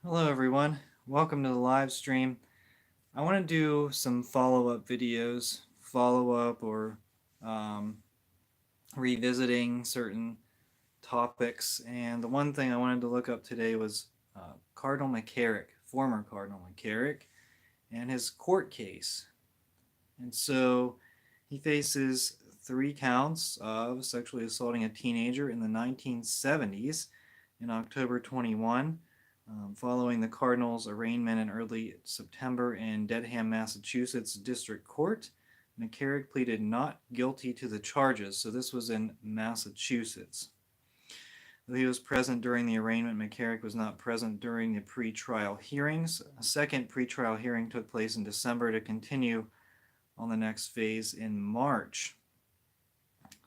Hello everyone, welcome to the live stream. I want to do some follow-up videos, follow-up or um, revisiting certain topics, and the one thing I wanted to look up today was Cardinal McCarrick, former Cardinal McCarrick, and his court case. And so he faces 3 counts of sexually assaulting a teenager in the 1970s in October 21, following the Cardinals' arraignment in early September in Dedham, Massachusetts District Court. McCarrick pleaded not guilty to the charges, so this was in Massachusetts. Though he was present during the arraignment, McCarrick was not present during the pretrial hearings. A second pretrial hearing took place in December to continue on the next phase in March.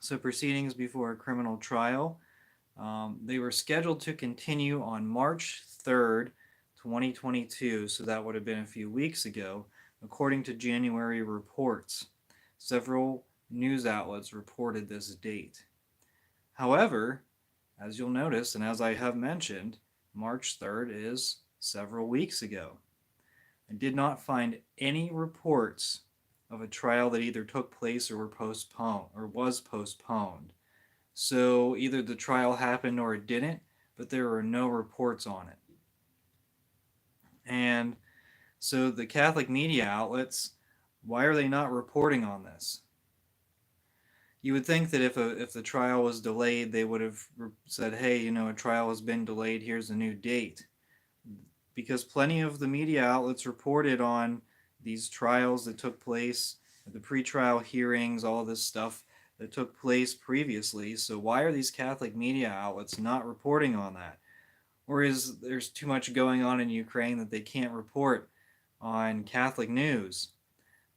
So proceedings before a criminal trial, they were scheduled to continue on March 3rd, 2022, so that would have been a few weeks ago, according to January reports. Several news outlets reported this date. However, as you'll notice, and as I have mentioned, March 3rd is several weeks ago. I did not find any reports of a trial that either took place or were postponed or was postponed. So either the trial happened or it didn't, but there were no reports on it. And so the Catholic media outlets, why are they not reporting on this? You would think that if the trial was delayed, they would have said, hey, a trial has been delayed, here's a new date. Because plenty of the media outlets reported on these trials that took place, the pretrial hearings, all this stuff that took place previously. So why are these Catholic media outlets not reporting on that? Or is there's too much going on in Ukraine that they can't report on Catholic news?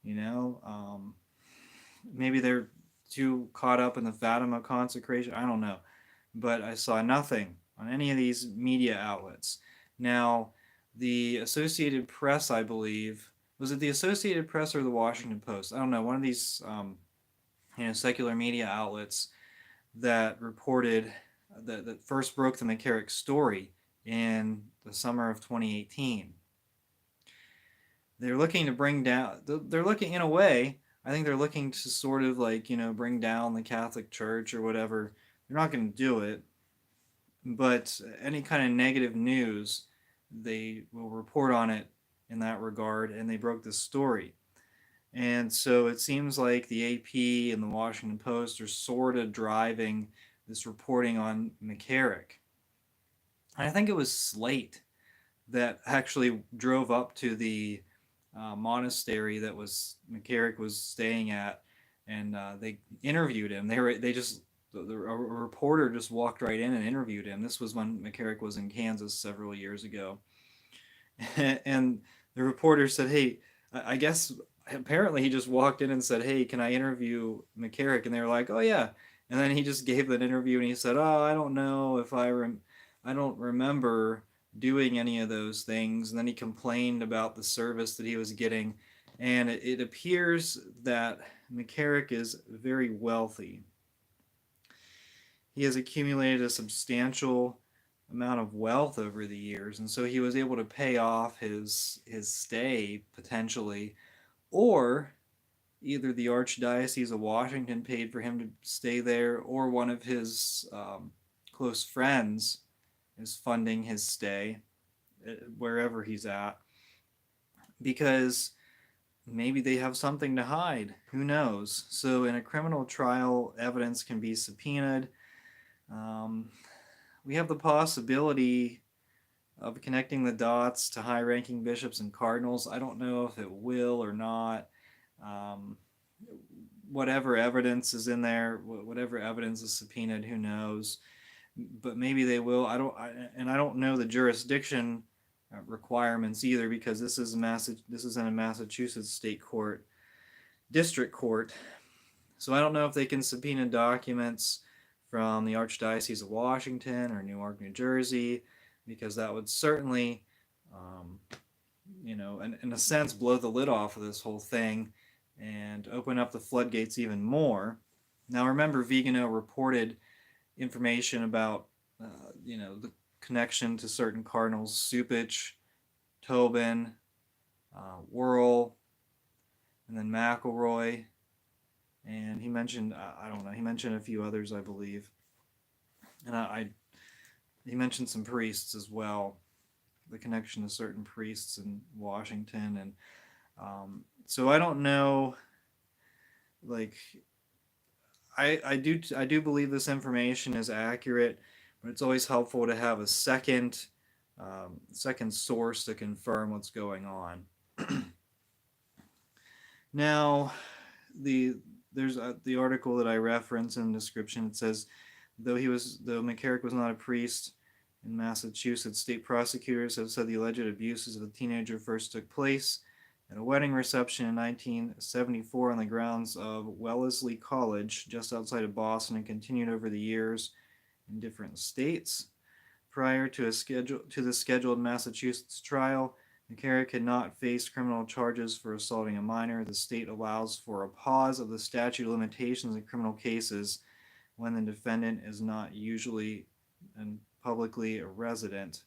You know, maybe they're too caught up in the Fatima consecration. I don't know. But I saw nothing on any of these media outlets. Now, the Associated Press, I believe, was it the Associated Press or the Washington Post? I don't know. One of these, secular media outlets that reported that first broke the McCarrick story in the summer of 2018. They're looking to bring down. They're looking in a way. I think they're looking to sort of bring down the Catholic Church or whatever. They're not going to do it, but any kind of negative news, they will report on it in that regard, and they broke this story. And so it seems like the AP and the Washington Post are sort of driving this reporting on McCarrick. And I think it was Slate that actually drove up to the monastery that was McCarrick was staying at, and they interviewed him. A reporter just walked right in and interviewed him. This was when McCarrick was in Kansas several years ago, and the reporter said, "Hey, I guess apparently he just walked in and said, "Hey, can I interview McCarrick?" And they were like, "Oh yeah." And then he just gave that interview and he said, "Oh, I don't know if I don't remember doing any of those things." And then he complained about the service that he was getting, and it appears that McCarrick is very wealthy. He has accumulated a substantial amount of wealth over the years, and so he was able to pay off his stay potentially, or either the Archdiocese of Washington paid for him to stay there, or one of his close friends is funding his stay wherever he's at, because maybe they have something to hide. Who knows? So in a criminal trial, evidence can be subpoenaed. We have the possibility of connecting the dots to high-ranking bishops and cardinals. I don't know if it will or not. Um, whatever evidence is in there, whatever evidence is subpoenaed, who knows? But maybe they will. I don't know the jurisdiction requirements either, because this is in a Massachusetts state court, district court. So I don't know if they can subpoena documents from the Archdiocese of Washington or Newark, New Jersey, because that would certainly, in a sense, blow the lid off of this whole thing and open up the floodgates even more. Now, remember, Vigano reported information about, the connection to certain cardinals: Supich, Tobin, Whirl, and then McElroy. And he mentioned, I don't know, he mentioned a few others, I believe. And he mentioned some priests as well, the connection to certain priests in Washington. And so I don't know, like, I do believe this information is accurate, but it's always helpful to have a second source to confirm what's going on. Now, the there's the article that I reference in the description. It says, though McCarrick was not a priest in Massachusetts, state prosecutors have said the alleged abuses of the teenager first took place at a wedding reception in 1974 on the grounds of Wellesley College, just outside of Boston, and continued over the years in different states. Prior to the scheduled Massachusetts trial, McCarrick had not faced criminal charges for assaulting a minor. The state allows for a pause of the statute of limitations in criminal cases when the defendant is not usually and publicly a resident,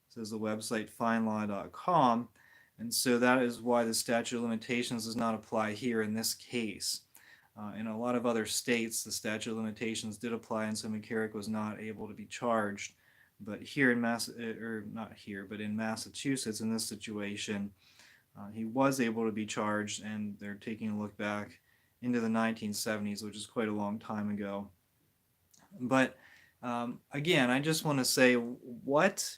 says the website findlaw.com. And so that is why the statute of limitations does not apply here in this case. In a lot of other states, the statute of limitations did apply, and so McCarrick was not able to be charged. But here in not here, but in Massachusetts, in this situation, he was able to be charged, and they're taking a look back into the 1970s, which is quite a long time ago. But again, I just want to say, what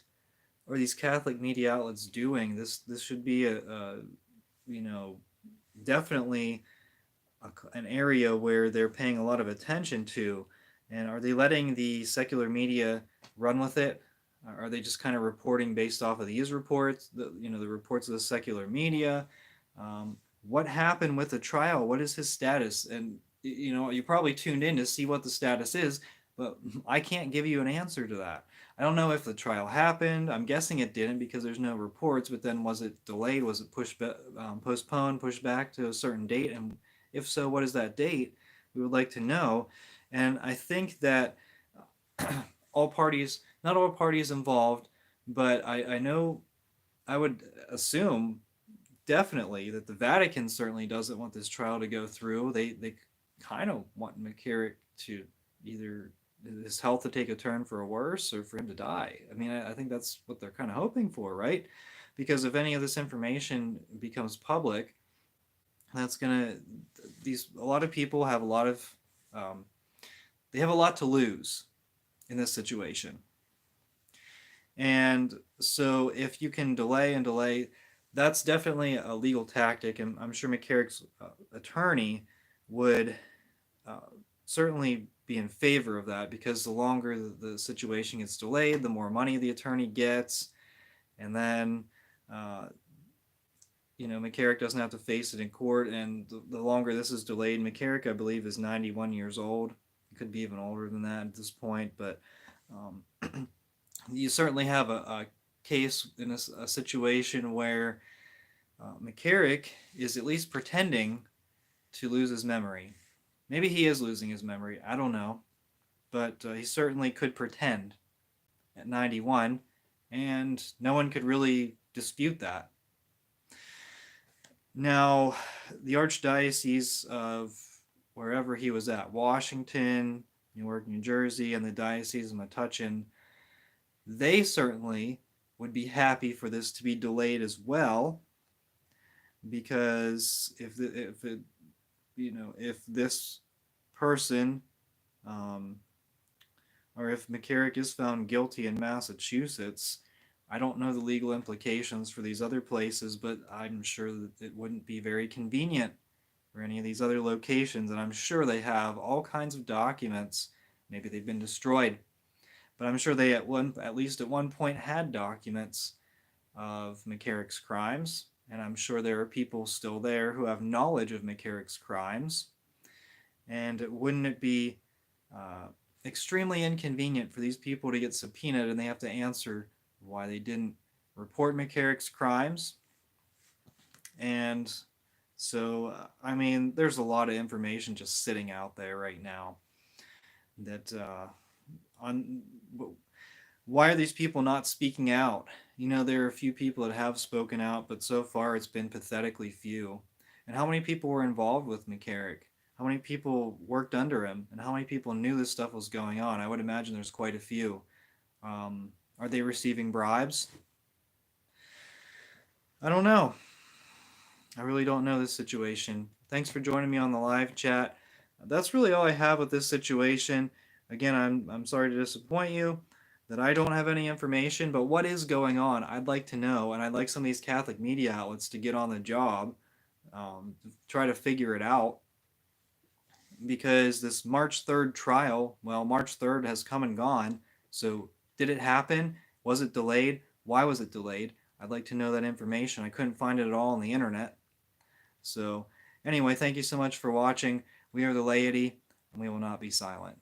are these Catholic media outlets doing? This should be definitely an area where they're paying a lot of attention to. And are they letting the secular media run with it? Are they just kind of reporting based off of these reports, the reports of the secular media? What happened with the trial? What is his status? And you probably tuned in to see what the status is, but I can't give you an answer to that. I don't know if the trial happened. I'm guessing it didn't because there's no reports. But then, was it delayed? Was it postponed, pushed back to a certain date? And if so, what is that date? We would like to know. And I think that not all parties involved, but I know, I would assume definitely that the Vatican certainly doesn't want this trial to go through. They kind of want McCarrick to either his health to take a turn for a worse or for him to die. I mean, I think that's what they're kind of hoping for, right? Because if any of this information becomes public, that's gonna a lot of people have a lot of they have a lot to lose in this situation. And so if you can delay and delay, that's definitely a legal tactic. And I'm sure McCarrick's attorney would certainly be in favor of that, because the longer the situation gets delayed, the more money the attorney gets. And then, McCarrick doesn't have to face it in court. And the longer this is delayed, McCarrick, I believe, is 91 years old. He could be even older than that at this point. But you certainly have a case in a situation where McCarrick is at least pretending to lose his memory. Maybe he is losing his memory. I don't know. But he certainly could pretend at 91, and no one could really dispute that. Now, the Archdiocese of wherever he was at, Washington, Newark, New Jersey, and the Diocese of Metuchen, they certainly would be happy for this to be delayed as well, because if this person, or if McCarrick is found guilty in Massachusetts, I don't know the legal implications for these other places, but I'm sure that it wouldn't be very convenient for any of these other locations, and I'm sure they have all kinds of documents. Maybe they've been destroyed, but I'm sure they at least at one point had documents of McCarrick's crimes, and I'm sure there are people still there who have knowledge of McCarrick's crimes. And wouldn't it be extremely inconvenient for these people to get subpoenaed and they have to answer why they didn't report McCarrick's crimes? And so, I mean, there's a lot of information just sitting out there right now that Why are these people not speaking out? You know, there are a few people that have spoken out, but so far it's been pathetically few. And how many people were involved with McCarrick? How many people worked under him? And how many people knew this stuff was going on? I would imagine there's quite a few. Are they receiving bribes? I don't know. I really don't know this situation. Thanks for joining me on the live chat. That's really all I have with this situation. Again, I'm sorry to disappoint you that I don't have any information, but what is going on? I'd like to know, and I'd like some of these Catholic media outlets to get on the job, to try to figure it out. Because this March 3rd trial, well, March 3rd has come and gone. So, did it happen? Was it delayed? Why was it delayed? I'd like to know that information. I couldn't find it at all on the internet. So, anyway, thank you so much for watching. We are the laity, and we will not be silent.